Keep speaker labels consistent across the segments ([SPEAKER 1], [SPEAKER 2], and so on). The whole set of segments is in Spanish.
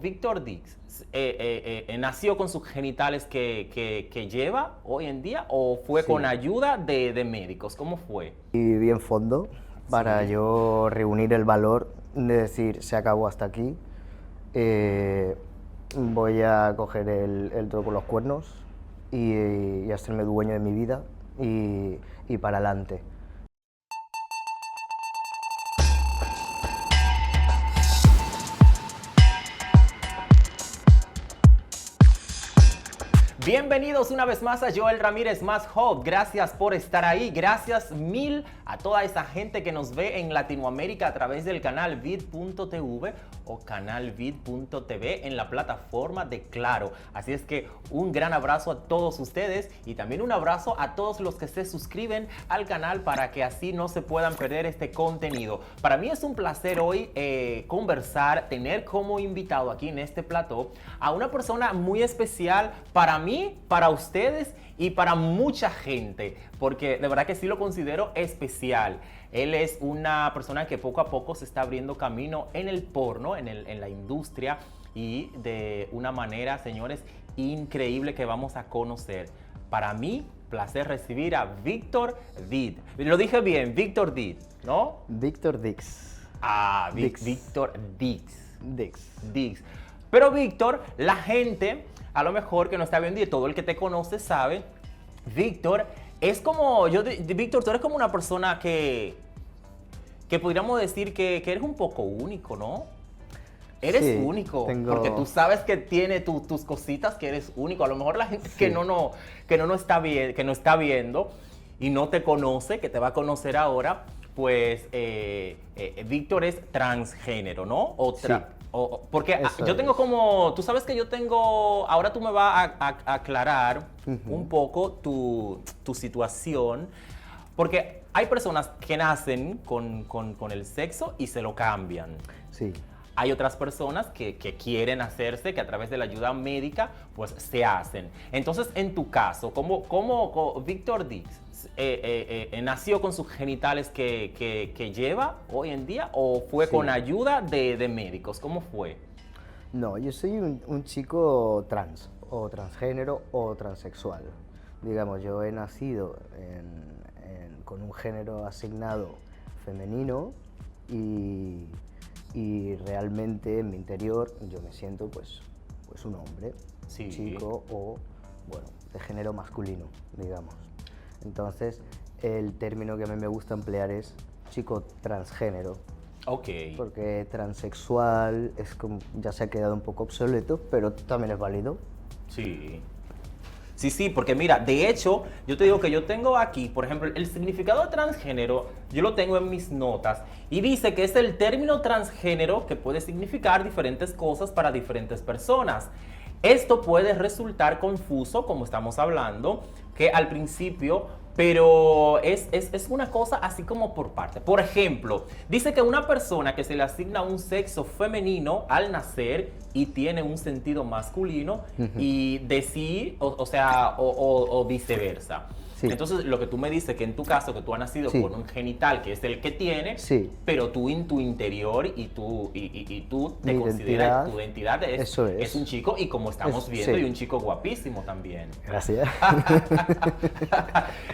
[SPEAKER 1] Víctor Dix nació con sus genitales que lleva hoy en día o fue
[SPEAKER 2] Sí.
[SPEAKER 1] con ayuda de médicos? ¿Cómo fue?
[SPEAKER 2] Y bien fondo para
[SPEAKER 1] Sí.
[SPEAKER 2] yo reunir el valor de decir, se acabó hasta aquí, eh, voy a coger el toro por los cuernos y hacerme dueño de mi vida y para adelante.
[SPEAKER 1] Bienvenidos una vez más a Joel Ramírez Más Hot. Gracias por estar ahí. Gracias mil a toda esa gente que nos ve en Latinoamérica a través del canal vid.tv o canal vid.tv en la plataforma de Claro. Así es que un gran abrazo a todos ustedes y también un abrazo a todos los que se suscriben al canal para que así no se puedan perder este contenido. Para mí es un placer hoy conversar, tener como invitado aquí en este plató a una persona muy especial para mí, para ustedes y para mucha gente, porque de verdad que sí lo considero especial. Él es una persona que poco a poco se está abriendo camino en el porno, en la industria y de una manera, señores, increíble que vamos a conocer. Para mí, placer recibir a Víctor Did. Lo dije bien, Víctor Did, ¿no?
[SPEAKER 2] Víctor Dix.
[SPEAKER 1] Ah,
[SPEAKER 2] Dix.
[SPEAKER 1] Víctor Dix.
[SPEAKER 2] Dix.
[SPEAKER 1] Dix. Pero Víctor, la gente, a lo mejor que no está viendo y todo el que te conoce sabe, Víctor es como, Víctor, tú eres como una persona que podríamos decir que eres un poco único, ¿no? Eres
[SPEAKER 2] Sí,
[SPEAKER 1] único,
[SPEAKER 2] tengo-
[SPEAKER 1] porque tú sabes que tiene tus cositas, que eres único. A lo mejor la gente
[SPEAKER 2] Sí.
[SPEAKER 1] que no está bien, que no está viendo y no te conoce, que te va a conocer ahora, pues Víctor es transgénero, ¿no? Porque
[SPEAKER 2] Eso
[SPEAKER 1] yo tengo
[SPEAKER 2] es.
[SPEAKER 1] como, tú sabes que yo tengo, ahora tú me vas a aclarar un poco tu situación, porque hay personas que nacen con el sexo y se lo cambian.
[SPEAKER 2] Sí.
[SPEAKER 1] Hay otras personas que quieren hacerse, que a través de la ayuda médica, pues se hacen. Entonces, en tu caso, ¿cómo Víctor Dix nació con sus genitales que lleva hoy en día o fue
[SPEAKER 2] Sí.
[SPEAKER 1] con ayuda de médicos? ¿Cómo fue?
[SPEAKER 2] No, yo soy un chico trans, o transgénero, o transexual. Digamos, yo he nacido con un género asignado femenino y realmente en mi interior yo me siento pues un hombre,
[SPEAKER 1] Sí.
[SPEAKER 2] un chico o, bueno, de género masculino, digamos. Entonces, el término que a mí me gusta emplear es chico transgénero,
[SPEAKER 1] Ok.
[SPEAKER 2] porque transexual es como, ya se ha quedado un poco obsoleto, pero también es válido.
[SPEAKER 1] Sí. Sí, porque mira, de hecho, yo te digo que yo tengo aquí, por ejemplo, el significado de transgénero, yo lo tengo en mis notas y dice que es el término transgénero que puede significar diferentes cosas para diferentes personas. Esto puede resultar confuso, como estamos hablando, que al principio, pero es una cosa así como por parte. Por ejemplo, dice que una persona que se le asigna un sexo femenino al nacer y tiene un sentido masculino y de sí, o viceversa.
[SPEAKER 2] Sí.
[SPEAKER 1] Entonces, lo que tú me dices, que en tu caso, que tú has nacido
[SPEAKER 2] Sí.
[SPEAKER 1] con un genital que es el que tiene,
[SPEAKER 2] Sí.
[SPEAKER 1] pero tú en tu interior y tú te
[SPEAKER 2] Mi
[SPEAKER 1] consideras,
[SPEAKER 2] identidad,
[SPEAKER 1] tu identidad
[SPEAKER 2] eso es.
[SPEAKER 1] es un chico y como estamos viendo,
[SPEAKER 2] sí.
[SPEAKER 1] y un chico guapísimo también.
[SPEAKER 2] Gracias.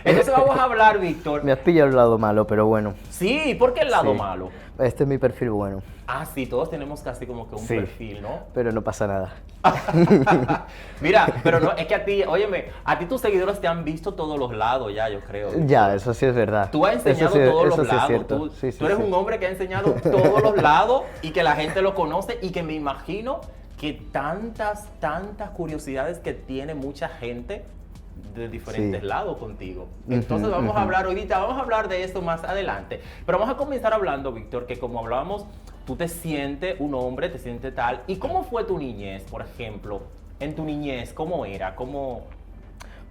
[SPEAKER 1] Entonces vamos a hablar, Víctor.
[SPEAKER 2] Me has pillado el lado malo, pero bueno,
[SPEAKER 1] Sí, ¿por qué el lado
[SPEAKER 2] Sí.
[SPEAKER 1] malo?
[SPEAKER 2] este es mi perfil bueno,
[SPEAKER 1] Ah, sí, todos tenemos casi como que un
[SPEAKER 2] Sí.
[SPEAKER 1] perfil, ¿no?
[SPEAKER 2] pero no pasa nada.
[SPEAKER 1] Mira, pero no, es que a ti, óyeme, a ti tus seguidores te han visto todos los lados ya, yo creo.
[SPEAKER 2] Ya, eso sí es verdad.
[SPEAKER 1] Tú has enseñado
[SPEAKER 2] Eso sí-
[SPEAKER 1] todos
[SPEAKER 2] eso
[SPEAKER 1] los
[SPEAKER 2] sí es
[SPEAKER 1] lados.
[SPEAKER 2] cierto.
[SPEAKER 1] Tú,
[SPEAKER 2] Sí, sí,
[SPEAKER 1] tú eres
[SPEAKER 2] sí.
[SPEAKER 1] un hombre que ha enseñado todos los lados y que la gente lo conoce y que me imagino que tantas curiosidades que tiene mucha gente de diferentes
[SPEAKER 2] Sí.
[SPEAKER 1] lados contigo. Entonces vamos a hablar ahorita, vamos a hablar de esto más adelante. Pero vamos a comenzar hablando, Víctor, que como hablábamos, tú te sientes un hombre, te sientes tal. ¿Y cómo fue tu niñez, por ejemplo? En tu niñez, ¿cómo era? ¿Cómo...?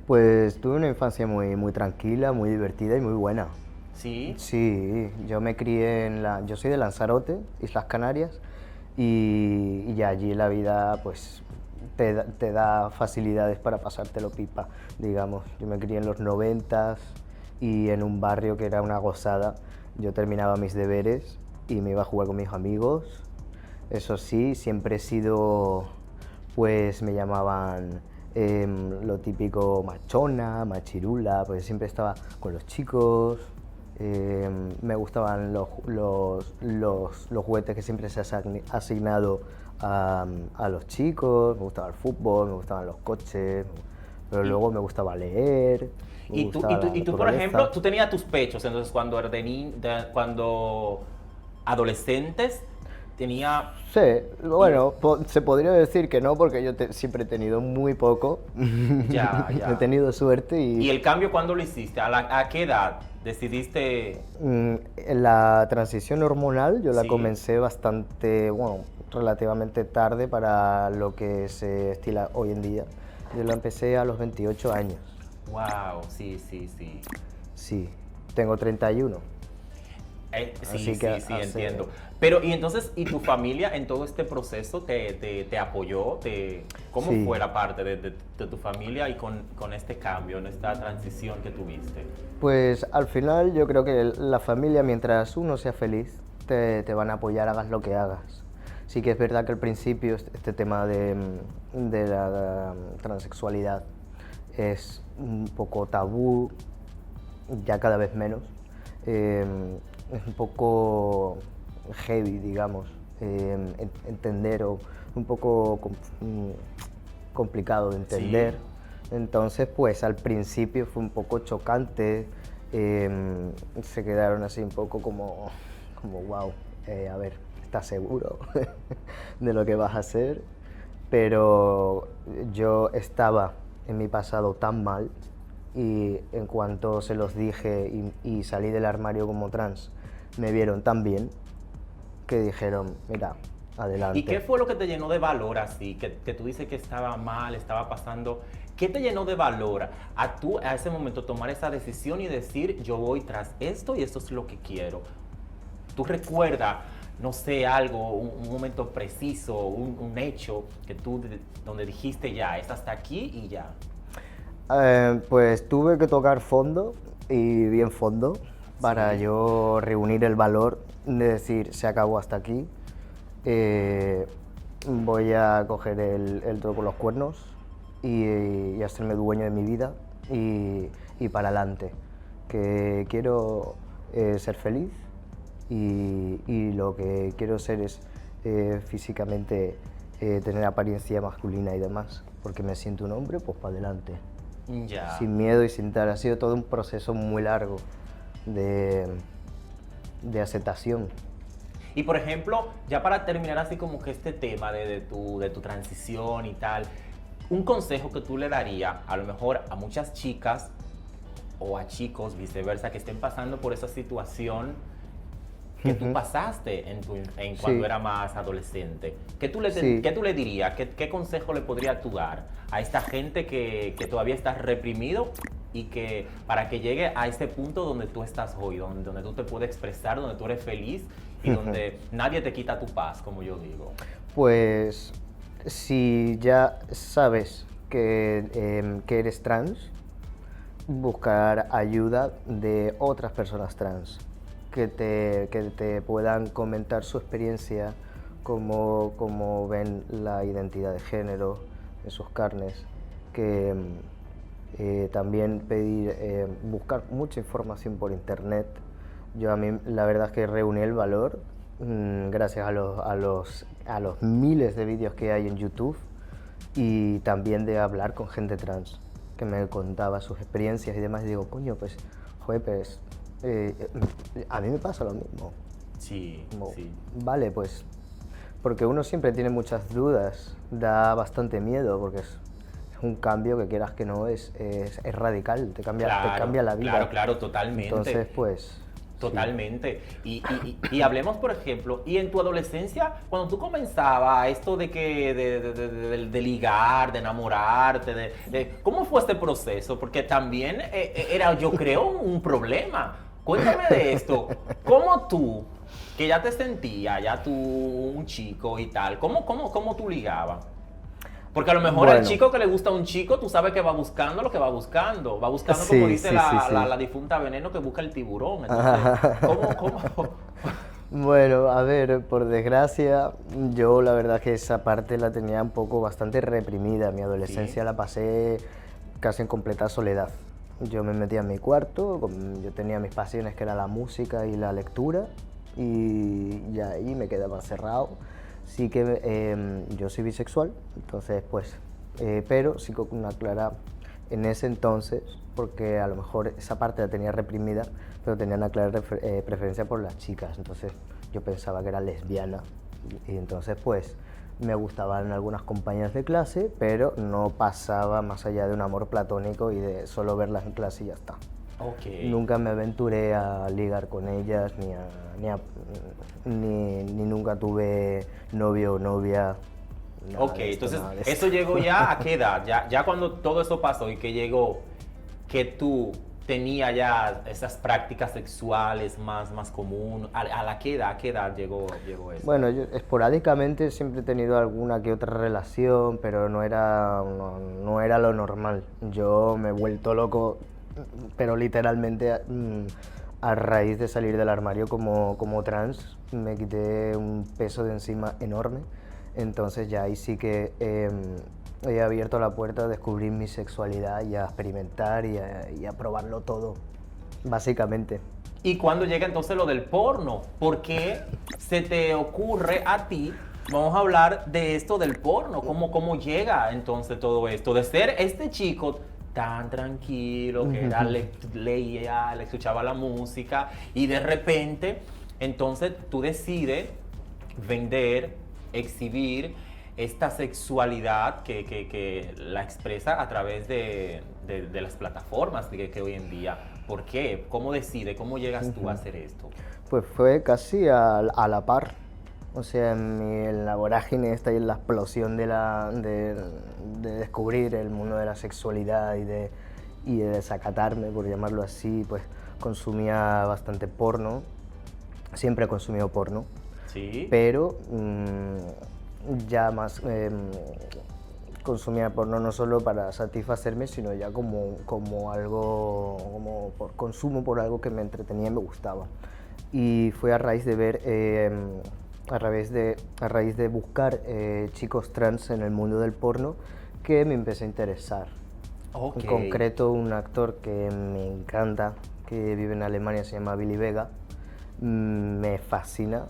[SPEAKER 2] Pues tuve una infancia muy tranquila, muy divertida y muy buena.
[SPEAKER 1] ¿Sí?
[SPEAKER 2] Sí, yo me crié yo soy de Lanzarote, Islas Canarias, y allí la vida pues te da facilidades para pasártelo pipa, digamos. Yo me crié en los 90 y en un barrio que era una gozada. Yo terminaba mis deberes y me iba a jugar con mis amigos Eso sí, siempre he sido, pues me llamaban lo típico machona, machirula, pues siempre estaba con los chicos. Me gustaban los juguetes que siempre se ha asignado a los chicos, me gustaba el fútbol, me gustaban los coches, pero
[SPEAKER 1] Y,
[SPEAKER 2] luego me gustaba leer, me
[SPEAKER 1] y tú,
[SPEAKER 2] gustaba la
[SPEAKER 1] y tú, por ejemplo,
[SPEAKER 2] naturaleza.
[SPEAKER 1] tú tenías tus pechos, entonces cuando adolescentes tenía...
[SPEAKER 2] Sí,
[SPEAKER 1] Y,
[SPEAKER 2] bueno, se podría decir que no, porque yo siempre he tenido muy poco,
[SPEAKER 1] ya,
[SPEAKER 2] he
[SPEAKER 1] ya.
[SPEAKER 2] tenido suerte
[SPEAKER 1] ¿Y
[SPEAKER 2] y
[SPEAKER 1] el cambio cuándo lo hiciste? ¿A qué edad decidiste?
[SPEAKER 2] la transición hormonal yo la
[SPEAKER 1] Sí.
[SPEAKER 2] comencé bastante, bueno, relativamente tarde para lo que se estila hoy en día. Yo la empecé a los 28 años,
[SPEAKER 1] Wow, sí, sí, sí.
[SPEAKER 2] sí, tengo 31,
[SPEAKER 1] Sí,
[SPEAKER 2] así que
[SPEAKER 1] sí, sí,
[SPEAKER 2] hace...
[SPEAKER 1] entiendo. Pero, y entonces, ¿y tu familia en todo este proceso te apoyó? ¿Cómo
[SPEAKER 2] Sí,
[SPEAKER 1] fue la parte de tu familia y con este cambio, en esta transición que tuviste?
[SPEAKER 2] pues al final yo creo que la familia, mientras uno sea feliz, te van a apoyar, hagas lo que hagas. Sí que es verdad que al principio este tema de la transexualidad es un poco tabú, ya cada vez menos. Eh, es un poco heavy, digamos, entender o un poco complicado de
[SPEAKER 1] Sí.
[SPEAKER 2] entender. Entonces, pues al principio fue un poco chocante, se quedaron así un poco como wow, a ver, ¿estás seguro de lo que vas a hacer? Pero yo estaba en mi pasado tan mal y en cuanto se los dije y salí del armario como trans, me vieron tan bien que dijeron, mira,
[SPEAKER 1] ¿Y qué
[SPEAKER 2] adelante.
[SPEAKER 1] fue lo que te llenó de valor así? Que tú dices que estaba mal, estaba pasando. ¿Qué te llenó de valor a tú a ese momento tomar esa decisión y decir, yo voy tras esto y esto es lo que quiero? ¿Tú recuerdas, no sé, algo, un momento preciso, un hecho que tú, donde dijiste ya, es hasta aquí y ya?
[SPEAKER 2] Pues tuve que tocar fondo y bien fondo para
[SPEAKER 1] Sí.
[SPEAKER 2] yo reunir el valor de decir se acabó hasta aquí. eh, Voy a coger el toro por los cuernos y hacerme dueño de mi vida y para adelante. Que quiero ser feliz y lo que quiero ser es físicamente tener apariencia masculina y demás, porque me siento un hombre, pues para adelante
[SPEAKER 1] Ya.
[SPEAKER 2] sin miedo y sin tal. Ha sido todo un proceso muy largo de, de aceptación.
[SPEAKER 1] Y por ejemplo, ya para terminar así como que este tema de tu transición y tal, un consejo que tú le darías a lo mejor a muchas chicas o a chicos viceversa que estén pasando por esa situación que tú pasaste cuando
[SPEAKER 2] Sí,
[SPEAKER 1] era más adolescente.
[SPEAKER 2] sí.
[SPEAKER 1] ¿Qué tú le dirías? ¿Qué consejo le podrías tú dar a esta gente que todavía está reprimido y que para que llegue a ese punto donde tú estás hoy, donde tú te puedes expresar, donde tú eres feliz y donde nadie te quita tu paz, como yo digo?
[SPEAKER 2] Pues si ya sabes que eres trans, buscar ayuda de otras personas trans que te puedan comentar su experiencia, cómo ven la identidad de género en sus carnes, que también pedir, buscar mucha información por internet. Yo a mí la verdad es que reuní el valor gracias a los miles de vídeos que hay en YouTube y también de hablar con gente trans que me contaba sus experiencias y demás y digo, coño, pues, joder, pues eh, a mí me pasa lo mismo.
[SPEAKER 1] Sí,
[SPEAKER 2] Como,
[SPEAKER 1] sí.
[SPEAKER 2] vale, pues, porque uno siempre tiene muchas dudas, da bastante miedo porque es un cambio que quieras que no es radical, te
[SPEAKER 1] Claro,
[SPEAKER 2] cambia la
[SPEAKER 1] claro,
[SPEAKER 2] vida.
[SPEAKER 1] claro, totalmente.
[SPEAKER 2] Entonces, pues, sí.
[SPEAKER 1] Totalmente. Y hablemos, por ejemplo, y en tu adolescencia, cuando tú comenzabas esto de ligar, de enamorarte, ¿cómo fue este proceso? Porque también era, yo creo, un problema. Cuéntame de esto. ¿Cómo tú, que ya te sentías, ya tú un chico y tal, cómo tú ligabas? Porque a lo mejor el
[SPEAKER 2] Bueno,
[SPEAKER 1] chico que le gusta a un chico, tú sabes que va buscando lo que va buscando. Va buscando, como
[SPEAKER 2] sí,
[SPEAKER 1] dice
[SPEAKER 2] sí, sí,
[SPEAKER 1] la
[SPEAKER 2] sí.
[SPEAKER 1] difunta Veneno, que busca el tiburón. Entonces, ¿cómo?
[SPEAKER 2] Bueno, a ver, por desgracia, yo la verdad que esa parte la tenía un poco bastante reprimida. Mi
[SPEAKER 1] Sí.
[SPEAKER 2] adolescencia la pasé casi en completa soledad. Yo me metía en mi cuarto, yo tenía mis pasiones que era la música y la lectura y ahí me quedaba encerrado. Sí que yo soy bisexual, entonces pues, pero sí con una clara en ese entonces, porque a lo mejor esa parte la tenía reprimida, pero tenía una clara preferencia por las chicas, entonces yo pensaba que era lesbiana y entonces pues me gustaban algunas compañeras de clase, pero no pasaba más allá de un amor platónico y de solo verlas en clase y ya está.
[SPEAKER 1] Ok.
[SPEAKER 2] Nunca me aventuré a ligar con ellas, ni nunca tuve novio o novia, nada
[SPEAKER 1] Ok,
[SPEAKER 2] de esto,
[SPEAKER 1] entonces,
[SPEAKER 2] nada de
[SPEAKER 1] ¿eso
[SPEAKER 2] esto.
[SPEAKER 1] llegó ya a qué edad? Ya cuando todo eso pasó y que llegó, que tú tenías ya esas prácticas sexuales más común, ¿a la qué edad llegó eso?
[SPEAKER 2] Bueno, yo esporádicamente siempre he tenido alguna que otra relación, pero no era lo normal. Yo me he vuelto loco, pero literalmente a raíz de salir del armario como trans, me quité un peso de encima enorme. Entonces ya ahí sí que he abierto la puerta a descubrir mi sexualidad y a experimentar y a probarlo todo, básicamente.
[SPEAKER 1] ¿Y cuando llega entonces lo del porno? ¿Por qué se te ocurre a ti? Vamos a hablar de esto del porno. ¿Cómo llega entonces todo esto? De ser este chico tan tranquilo, que era, leía, le escuchaba la música, y de repente, entonces tú decides vender, exhibir esta sexualidad que la expresa a través de las plataformas que hoy en día. ¿Por qué? ¿Cómo decide? ¿Cómo llegas tú a hacer esto?
[SPEAKER 2] Pues fue casi a la par. O sea, en la vorágine esta y en la explosión de descubrir el mundo de la sexualidad y de desacatarme, por llamarlo así, pues consumía bastante porno. Siempre he consumido porno,
[SPEAKER 1] ¿Sí?
[SPEAKER 2] pero ya más consumía porno no solo para satisfacerme, sino ya como algo, como por consumo, por algo que me entretenía y me gustaba. Y fue a raíz de ver, a raíz de buscar chicos trans en el mundo del porno, que me empecé a interesar. En
[SPEAKER 1] Ok.
[SPEAKER 2] concreto, un actor que me encanta, que vive en Alemania, se llama Billy Vega, me fascina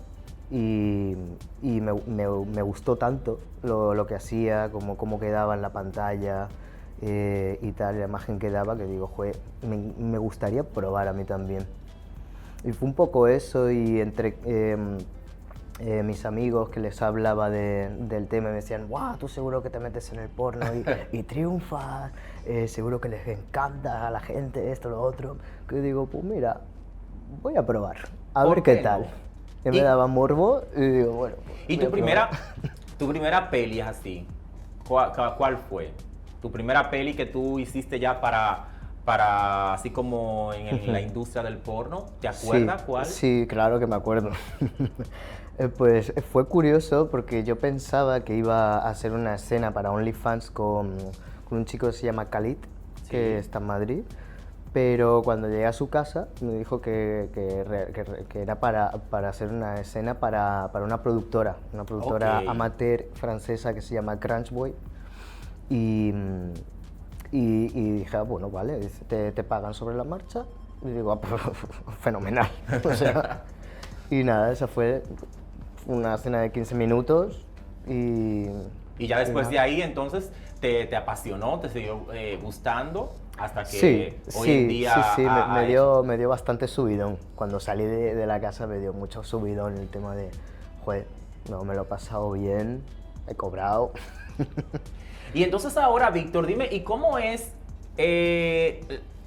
[SPEAKER 2] y me gustó tanto lo que hacía, cómo quedaba en la pantalla y tal, la imagen que daba, que digo, "Jue, me gustaría probar a mí también". Y fue un poco eso y entre mis amigos que les hablaba del tema y me decían, wow, tú seguro que te metes en el porno y triunfas, seguro que les encanta a la gente esto, lo otro. Que digo, pues mira, voy a probar, a ver
[SPEAKER 1] ¿Por
[SPEAKER 2] qué
[SPEAKER 1] qué
[SPEAKER 2] tal.
[SPEAKER 1] no?
[SPEAKER 2] Y me
[SPEAKER 1] ¿Y,
[SPEAKER 2] daba morbo y digo, bueno,
[SPEAKER 1] y
[SPEAKER 2] voy a probar.
[SPEAKER 1] tu primera peli es así? ¿Cuál fue? Tu primera peli que tú hiciste ya para así como en la industria del porno, ¿te
[SPEAKER 2] Sí,
[SPEAKER 1] acuerdas cuál?
[SPEAKER 2] sí, claro que me acuerdo. Pues fue curioso porque yo pensaba que iba a hacer una escena para OnlyFans con un chico que se llama Khalid, que
[SPEAKER 1] Sí.
[SPEAKER 2] está en Madrid, pero cuando llegué a su casa me dijo que era para hacer una escena para una
[SPEAKER 1] Ok.
[SPEAKER 2] productora amateur francesa que se llama Crunchboy. Y, y dije, ah, bueno, vale, dice, te pagan sobre la marcha. Y digo, ah, pues, fenomenal. O sea, y nada, esa fue una escena de 15 minutos y,
[SPEAKER 1] Y ya
[SPEAKER 2] y
[SPEAKER 1] después de
[SPEAKER 2] nada.
[SPEAKER 1] ahí, entonces, te apasionó, te siguió gustando, hasta
[SPEAKER 2] Sí,
[SPEAKER 1] que hoy en
[SPEAKER 2] sí,
[SPEAKER 1] día
[SPEAKER 2] sí, sí,
[SPEAKER 1] ha hecho.
[SPEAKER 2] me dio bastante subidón. Cuando salí de la casa me dio mucho subidón el tema de, joder, no, me lo he pasado bien, he cobrado.
[SPEAKER 1] Y entonces ahora, Víctor, dime, ¿y cómo es?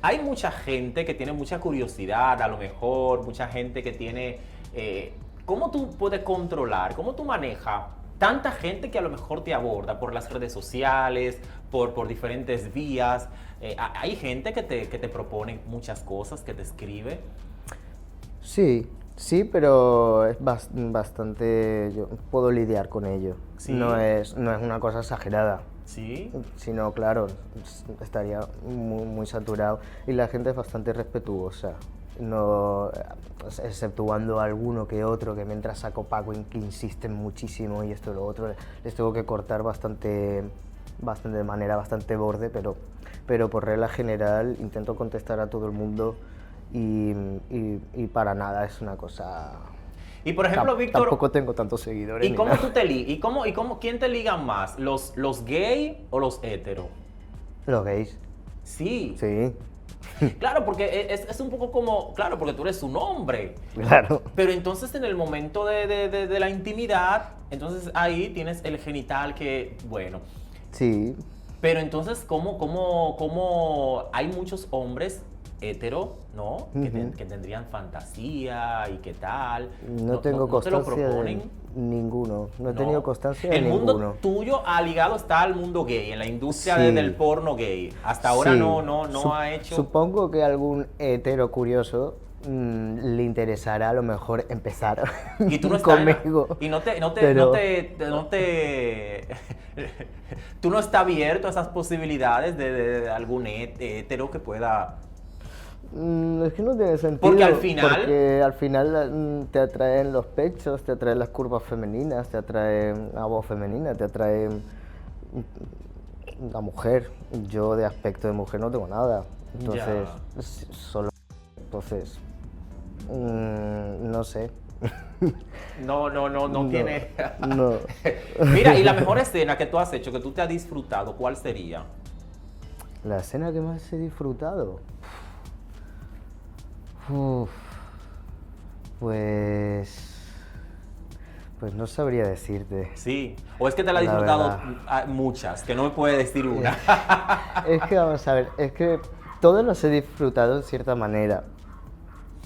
[SPEAKER 1] Hay mucha gente que tiene mucha curiosidad, a lo mejor, mucha gente que tiene... ¿cómo tú puedes controlar, cómo tú manejas tanta gente que a lo mejor te aborda por las redes sociales, por diferentes vías? Hay gente que te propone muchas cosas, que te escribe.
[SPEAKER 2] Sí, sí, pero es bastante... Yo puedo lidiar con ello.
[SPEAKER 1] ¿Sí?
[SPEAKER 2] No es una cosa exagerada.
[SPEAKER 1] ¿Sí?
[SPEAKER 2] Si no, claro, estaría muy saturado. Y la gente es bastante respetuosa. no, exceptuando alguno que otro que mientras saco pago que insisten muchísimo y esto y lo otro, les tengo que cortar bastante de manera bastante borde, pero por regla general intento contestar a todo el mundo y para nada es una cosa...
[SPEAKER 1] Y por ejemplo, Víctor,
[SPEAKER 2] tampoco tengo tantos seguidores.
[SPEAKER 1] ¿y cómo tú te ligas? ¿Quién te ligan más? ¿Los gay o los hetero?
[SPEAKER 2] Los gays.
[SPEAKER 1] Sí.
[SPEAKER 2] Sí.
[SPEAKER 1] Claro, porque es un poco como, claro, porque tú eres un hombre.
[SPEAKER 2] Claro.
[SPEAKER 1] Pero entonces en el momento de la intimidad, entonces ahí tienes el genital que, bueno.
[SPEAKER 2] Sí.
[SPEAKER 1] Pero entonces, ¿cómo hay muchos hombres hetero, ¿no? Que tendrían fantasía y qué tal.
[SPEAKER 2] No tengo constancia
[SPEAKER 1] ¿no te lo proponen?
[SPEAKER 2] de ninguno. No he tenido constancia de
[SPEAKER 1] el
[SPEAKER 2] ninguno.
[SPEAKER 1] mundo tuyo ligado está al mundo gay, en la industria
[SPEAKER 2] Sí.
[SPEAKER 1] del porno gay. Hasta ahora
[SPEAKER 2] Sí.
[SPEAKER 1] no ha hecho...
[SPEAKER 2] Supongo que algún hetero curioso le interesará a lo mejor empezar
[SPEAKER 1] Y tú no estás
[SPEAKER 2] conmigo.
[SPEAKER 1] y
[SPEAKER 2] pero-
[SPEAKER 1] tú no estás abierto a esas posibilidades de algún hetero que pueda...
[SPEAKER 2] Es que no tiene sentido.
[SPEAKER 1] Porque al final-
[SPEAKER 2] Porque al final te atraen los pechos, te atraen las curvas femeninas, te atraen la voz femenina, te atraen la mujer. Yo de aspecto de mujer no tengo nada. Entonces, solo. Entonces, no sé.
[SPEAKER 1] No tiene...
[SPEAKER 2] No.
[SPEAKER 1] Mira, y la mejor escena que tú has hecho, que tú te has disfrutado, ¿cuál sería?
[SPEAKER 2] La escena que más he disfrutado. Uf, pues no sabría decirte.
[SPEAKER 1] Sí. ¿O es que te la has
[SPEAKER 2] La
[SPEAKER 1] disfrutado
[SPEAKER 2] verdad.
[SPEAKER 1] muchas, que no me puedes decir una?
[SPEAKER 2] Es que vamos a ver, es que todos los he disfrutado en cierta manera.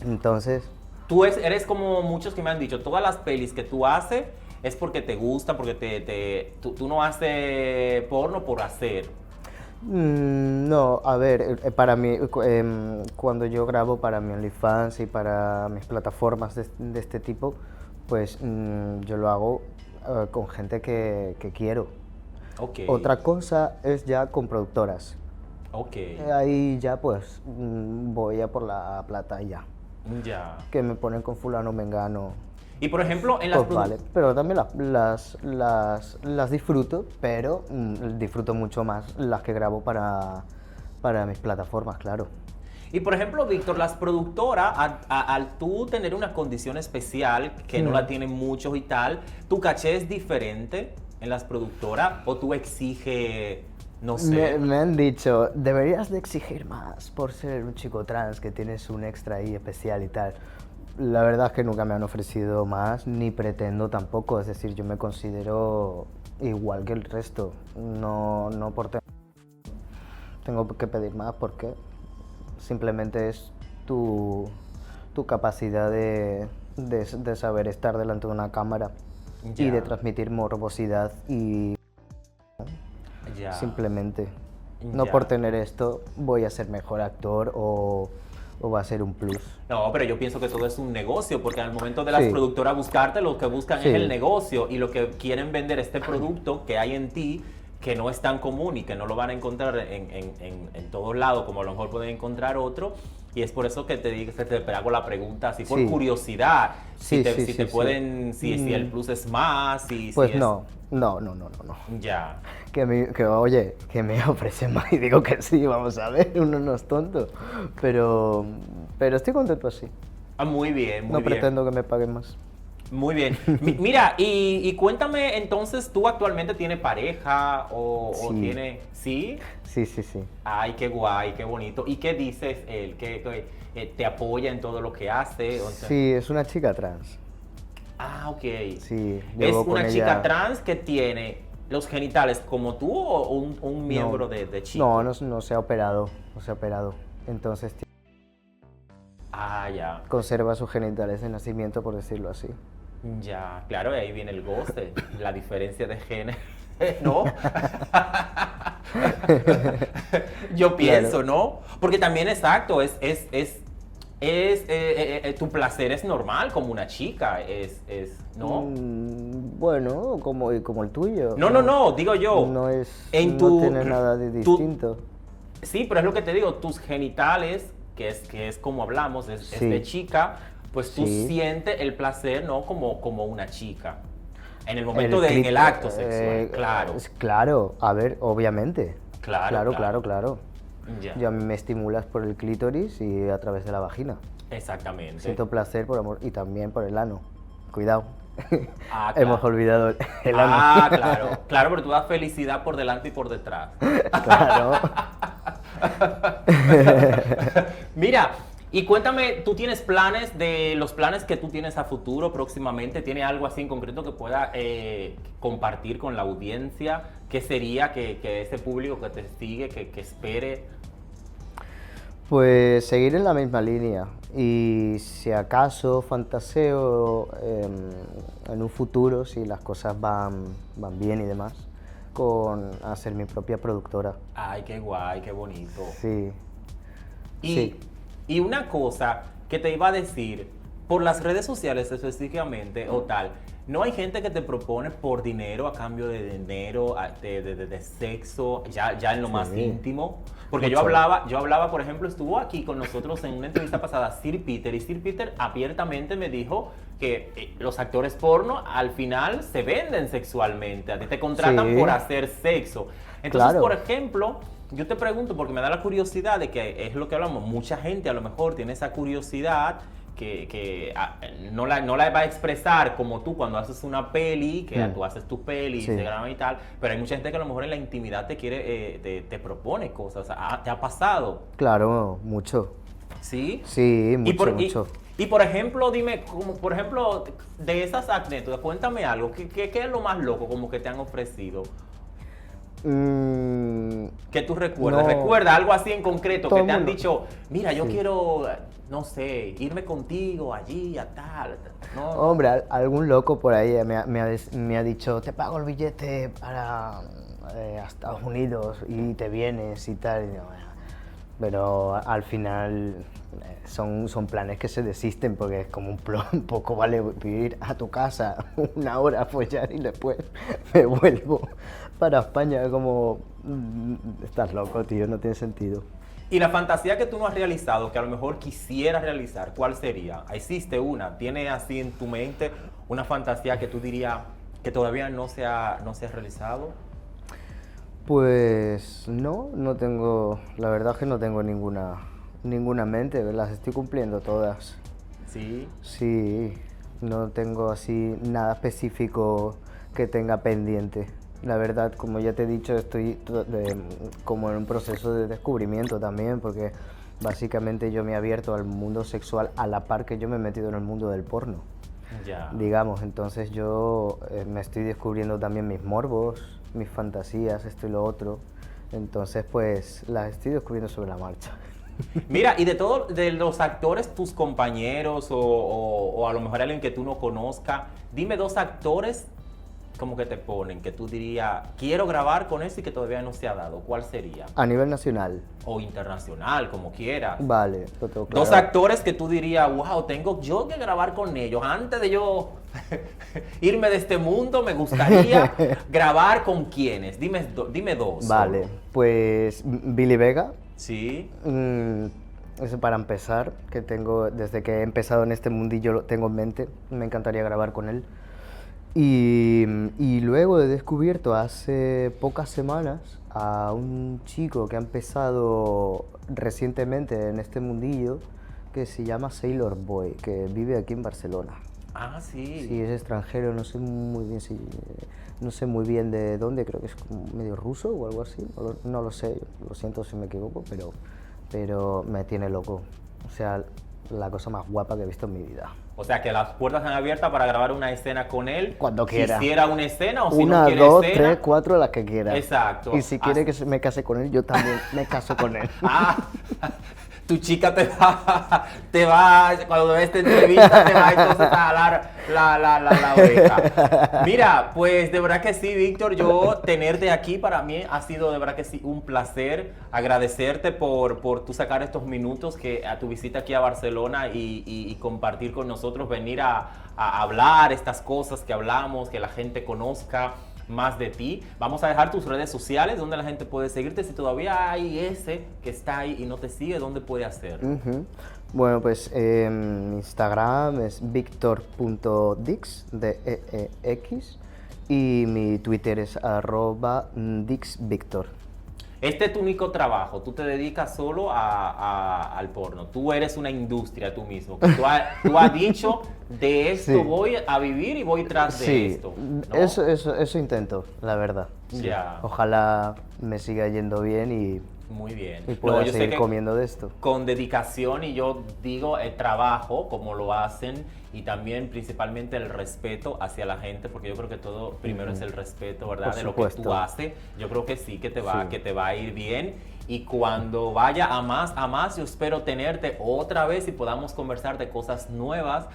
[SPEAKER 2] Entonces,
[SPEAKER 1] Tú eres como muchos que me han dicho, todas las pelis que tú haces es porque te gusta, porque tú no haces porno por hacer.
[SPEAKER 2] no, a ver, para mí, cuando yo grabo para mi OnlyFans y para mis plataformas de este tipo, pues yo lo hago con gente que quiero.
[SPEAKER 1] Ok.
[SPEAKER 2] Otra cosa es ya con productoras.
[SPEAKER 1] Ok.
[SPEAKER 2] Ahí ya pues voy a por la plata y ya.
[SPEAKER 1] Ya.
[SPEAKER 2] Que me ponen con fulano, mengano.
[SPEAKER 1] Y por ejemplo, en las
[SPEAKER 2] Pues vale, pero también las disfruto, pero disfruto mucho más las que grabo para mis plataformas, claro.
[SPEAKER 1] Y por ejemplo, Víctor, las productoras, al tú tener una condición especial que no la tienen muchos y tal, ¿tu caché es diferente en las productoras o tú exiges, no sé?
[SPEAKER 2] Me han dicho, deberías de exigir más por ser un chico trans, que tienes un extra ahí especial y tal. La verdad es que nunca me han ofrecido más, ni pretendo tampoco, es decir, yo me considero igual que el resto, no por tengo que pedir más porque simplemente es tu capacidad de saber estar delante de una cámara y de transmitir morbosidad y
[SPEAKER 1] Ya.
[SPEAKER 2] simplemente. No
[SPEAKER 1] Ya.
[SPEAKER 2] por tener esto voy a ser mejor actor o va a ser un plus.
[SPEAKER 1] No, pero yo pienso que todo es un negocio, porque al momento de las
[SPEAKER 2] Sí.
[SPEAKER 1] productoras buscarte, lo que buscan
[SPEAKER 2] Sí.
[SPEAKER 1] es el negocio y lo que quieren vender este producto que hay en ti, que no es tan común y que no lo van a encontrar en todos lados, como a lo mejor pueden encontrar otro. Y es por eso que te hago la pregunta, así por
[SPEAKER 2] Sí.
[SPEAKER 1] curiosidad,
[SPEAKER 2] Sí,
[SPEAKER 1] si te,
[SPEAKER 2] sí,
[SPEAKER 1] si
[SPEAKER 2] sí,
[SPEAKER 1] te
[SPEAKER 2] sí.
[SPEAKER 1] pueden, si el plus es más, si
[SPEAKER 2] Pues
[SPEAKER 1] es...
[SPEAKER 2] no.
[SPEAKER 1] Ya.
[SPEAKER 2] Oye, que me ofrecen más y digo que sí, vamos a ver, uno no es tonto. Pero estoy contento así.
[SPEAKER 1] Ah, muy bien, muy
[SPEAKER 2] No
[SPEAKER 1] bien.
[SPEAKER 2] pretendo que me paguen más.
[SPEAKER 1] Muy bien. Mira, y cuéntame, entonces, ¿tú actualmente tienes pareja o
[SPEAKER 2] Sí.
[SPEAKER 1] tienes... ¿Sí?
[SPEAKER 2] Sí, sí, sí.
[SPEAKER 1] Ay, qué guay, qué bonito. ¿Y qué dices él? ¿Que te apoya en todo lo que hace? O sea-
[SPEAKER 2] Sí, es una chica trans.
[SPEAKER 1] Ah, ok.
[SPEAKER 2] Sí,
[SPEAKER 1] ¿Es
[SPEAKER 2] llevo con
[SPEAKER 1] una chica
[SPEAKER 2] ella-
[SPEAKER 1] trans que tiene los genitales como tú o un miembro de chico?
[SPEAKER 2] No se ha operado, no se ha operado. Entonces
[SPEAKER 1] Ah, ya.
[SPEAKER 2] conserva sus genitales de nacimiento, por decirlo así.
[SPEAKER 1] Ya, claro, ahí viene el goce, la diferencia de género, ¿no? Yo pienso, ¿no? Porque también, exacto, tu placer es normal como una chica, ¿no?
[SPEAKER 2] Bueno, como el tuyo.
[SPEAKER 1] No, digo yo.
[SPEAKER 2] No
[SPEAKER 1] en
[SPEAKER 2] no
[SPEAKER 1] tu-
[SPEAKER 2] tiene nada de
[SPEAKER 1] tu-
[SPEAKER 2] distinto.
[SPEAKER 1] Sí, pero es lo que te digo, tus genitales que es como hablamos, es
[SPEAKER 2] Sí.
[SPEAKER 1] de chica, pues tú
[SPEAKER 2] Sí.
[SPEAKER 1] sientes el placer, ¿no? Como una chica. En el momento en
[SPEAKER 2] clip-
[SPEAKER 1] el acto sexual, claro.
[SPEAKER 2] Claro, a ver, obviamente.
[SPEAKER 1] Claro,
[SPEAKER 2] Claro,
[SPEAKER 1] claro.
[SPEAKER 2] claro.
[SPEAKER 1] Ya.
[SPEAKER 2] Yo a mí me estimulas por el clítoris y a través de la vagina.
[SPEAKER 1] Exactamente.
[SPEAKER 2] Siento placer por amor y también por el ano. Cuidado.
[SPEAKER 1] Ah, claro.
[SPEAKER 2] Hemos olvidado el ano.
[SPEAKER 1] Ah, claro. Claro, pero tú das felicidad por delante y por detrás.
[SPEAKER 2] Claro.
[SPEAKER 1] Mira, y cuéntame, ¿tú tienes planes de los planes que tú tienes a futuro próximamente? ¿Tiene algo así en concreto que pueda compartir con la audiencia? ¿Qué sería que ese público que te sigue, que espere?
[SPEAKER 2] Pues seguir en la misma línea y si acaso fantaseo en un futuro, si las cosas van bien y demás, con hacer mi propia productora.
[SPEAKER 1] Ay, qué guay, qué bonito.
[SPEAKER 2] Sí.
[SPEAKER 1] Y,
[SPEAKER 2] Sí.
[SPEAKER 1] y una cosa que te iba a decir, por las redes sociales específicamente o tal, no hay gente que te propone por dinero, a cambio de dinero, de sexo, ya en lo más
[SPEAKER 2] Sí.
[SPEAKER 1] íntimo. Porque
[SPEAKER 2] Mucho.
[SPEAKER 1] yo hablaba, por ejemplo, estuvo aquí con nosotros en una entrevista pasada Sir Peter, y Sir Peter abiertamente me dijo que los actores porno al final se venden sexualmente, a ti te contratan
[SPEAKER 2] Sí.
[SPEAKER 1] por hacer sexo. Entonces,
[SPEAKER 2] Claro.
[SPEAKER 1] por ejemplo, yo te pregunto, porque me da la curiosidad de que es lo que hablamos, mucha gente a lo mejor tiene esa curiosidad que no la va a expresar como tú cuando haces una peli, que tú haces tu peli,
[SPEAKER 2] Sí.
[SPEAKER 1] se graba y tal, pero hay mucha gente que a lo mejor en la intimidad te quiere, te propone cosas, ¿te ha pasado?
[SPEAKER 2] Claro, mucho.
[SPEAKER 1] ¿Sí?
[SPEAKER 2] Sí, mucho,
[SPEAKER 1] Y por,
[SPEAKER 2] mucho.
[SPEAKER 1] y por ejemplo, dime, como por ejemplo, de esas anécdotas, cuéntame algo, ¿qué es lo más loco como que te han ofrecido?
[SPEAKER 2] Mm,
[SPEAKER 1] Que tú recuerdas,
[SPEAKER 2] No.
[SPEAKER 1] recuerda algo así en concreto
[SPEAKER 2] Todo
[SPEAKER 1] que
[SPEAKER 2] el
[SPEAKER 1] te han
[SPEAKER 2] mundo.
[SPEAKER 1] dicho, mira, yo
[SPEAKER 2] Sí.
[SPEAKER 1] quiero, no sé, irme contigo allí a tal, ¿no?
[SPEAKER 2] Hombre, algún loco por ahí me ha dicho, te pago el billete para a Estados Unidos y te vienes y tal. Y digo, "Bueno". Pero al final son planes que se desisten porque es como un poco vale vivir a tu casa una hora a follar y después me vuelvo para España. Como, estás loco, tío, no tiene sentido.
[SPEAKER 1] Y la fantasía que tú no has realizado, que a lo mejor quisieras realizar, ¿cuál sería? ¿Existe una? ¿Tiene así en tu mente una fantasía que tú dirías que todavía no se ha realizado?
[SPEAKER 2] Pues no tengo, la verdad es que no tengo ninguna mente, las estoy cumpliendo todas.
[SPEAKER 1] Sí.
[SPEAKER 2] Sí, no tengo así nada específico que tenga pendiente. La verdad, como ya te he dicho, estoy como en un proceso de descubrimiento también, porque básicamente yo me he abierto al mundo sexual a la par que yo me he metido en el mundo del porno,
[SPEAKER 1] Ya.
[SPEAKER 2] digamos. Entonces yo me estoy descubriendo también mis morbos, mis fantasías, esto y lo otro. Entonces pues las estoy descubriendo sobre la marcha.
[SPEAKER 1] Mira, y de los actores, tus compañeros o a lo mejor alguien que tú no conozcas, dime dos actores como que te ponen, que tú dirías, quiero grabar con ese y que todavía no se ha dado. ¿Cuál sería?
[SPEAKER 2] A nivel nacional,
[SPEAKER 1] O internacional, como quieras.
[SPEAKER 2] vale, lo tengo claro.
[SPEAKER 1] Dos actores que tú dirías, wow, tengo yo que grabar con ellos. Antes de yo irme de este mundo, me gustaría grabar con quienes. Dime dos.
[SPEAKER 2] Vale,
[SPEAKER 1] solo.
[SPEAKER 2] pues Billy Vega.
[SPEAKER 1] Sí.
[SPEAKER 2] Eso para empezar, que tengo, desde que he empezado en este mundillo lo tengo en mente, me encantaría grabar con él. Y luego he descubierto hace pocas semanas a un chico que ha empezado recientemente en este mundillo, que se llama Sailor Boy, que vive aquí en Barcelona.
[SPEAKER 1] Ah, sí.
[SPEAKER 2] Sí, es extranjero, no sé muy bien no sé muy bien de dónde, creo que es como medio ruso o algo así, no lo sé, lo siento si me equivoco, pero me tiene loco. O sea, la cosa más guapa que he visto en mi vida.
[SPEAKER 1] O sea, que las puertas están abiertas para grabar una escena con él.
[SPEAKER 2] Cuando quiera.
[SPEAKER 1] Quisiera una escena o si
[SPEAKER 2] Una,
[SPEAKER 1] no quiere
[SPEAKER 2] dos,
[SPEAKER 1] escena.
[SPEAKER 2] 3, 4, las que quiera.
[SPEAKER 1] Exacto.
[SPEAKER 2] Y si quiere que me case con él, yo también me caso con él.
[SPEAKER 1] Ah, tu chica te va, cuando ve esta entrevista, te va entonces a jalar la oreja. Mira, pues de verdad que sí, Víctor, yo tenerte aquí para mí ha sido de verdad que sí un placer. Agradecerte por tú sacar estos minutos a tu visita aquí a Barcelona y compartir con nosotros, venir a hablar estas cosas que hablamos, que la gente conozca más de ti. Vamos a dejar tus redes sociales donde la gente puede seguirte. Si todavía hay ese que está ahí y no te sigue, ¿dónde puede hacerlo?
[SPEAKER 2] Bueno, pues mi Instagram es victor.dix, D-E-E-X, y mi Twitter es @dixvictor.
[SPEAKER 1] Este es tu único trabajo, tú te dedicas solo al porno, tú eres una industria tú mismo. Tú has dicho, de esto
[SPEAKER 2] Sí.
[SPEAKER 1] voy a vivir y voy tras de
[SPEAKER 2] Sí,
[SPEAKER 1] esto, ¿no?
[SPEAKER 2] eso intento, la verdad.
[SPEAKER 1] Ya.
[SPEAKER 2] Ojalá me siga yendo bien
[SPEAKER 1] Muy bien.
[SPEAKER 2] y pueda
[SPEAKER 1] No, yo sé
[SPEAKER 2] seguir
[SPEAKER 1] que
[SPEAKER 2] comiendo de esto.
[SPEAKER 1] con dedicación, y yo digo el trabajo, como lo hacen, y también principalmente el respeto hacia la gente, porque yo creo que todo primero es el respeto, ¿verdad?
[SPEAKER 2] Por
[SPEAKER 1] de lo que tú
[SPEAKER 2] supuesto.
[SPEAKER 1] haces. Yo creo que sí, que te va,
[SPEAKER 2] Sí.
[SPEAKER 1] que te va a ir bien. Y cuando vaya a más, yo espero tenerte otra vez y podamos conversar de cosas nuevas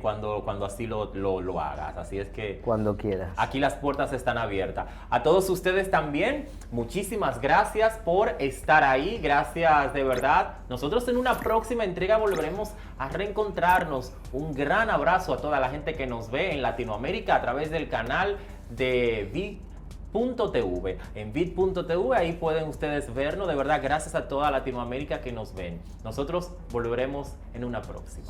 [SPEAKER 1] cuando así lo hagas. Así es que
[SPEAKER 2] Cuando quieras.
[SPEAKER 1] aquí las puertas están abiertas. A todos ustedes también, muchísimas gracias por estar ahí. Gracias de verdad. Nosotros en una próxima entrega volveremos a reencontrarnos. Un gran abrazo a toda la gente que nos ve en Latinoamérica a través del canal de vid.tv. En vid.tv ahí pueden ustedes vernos. De verdad, gracias a toda Latinoamérica que nos ven. Nosotros volveremos en una próxima.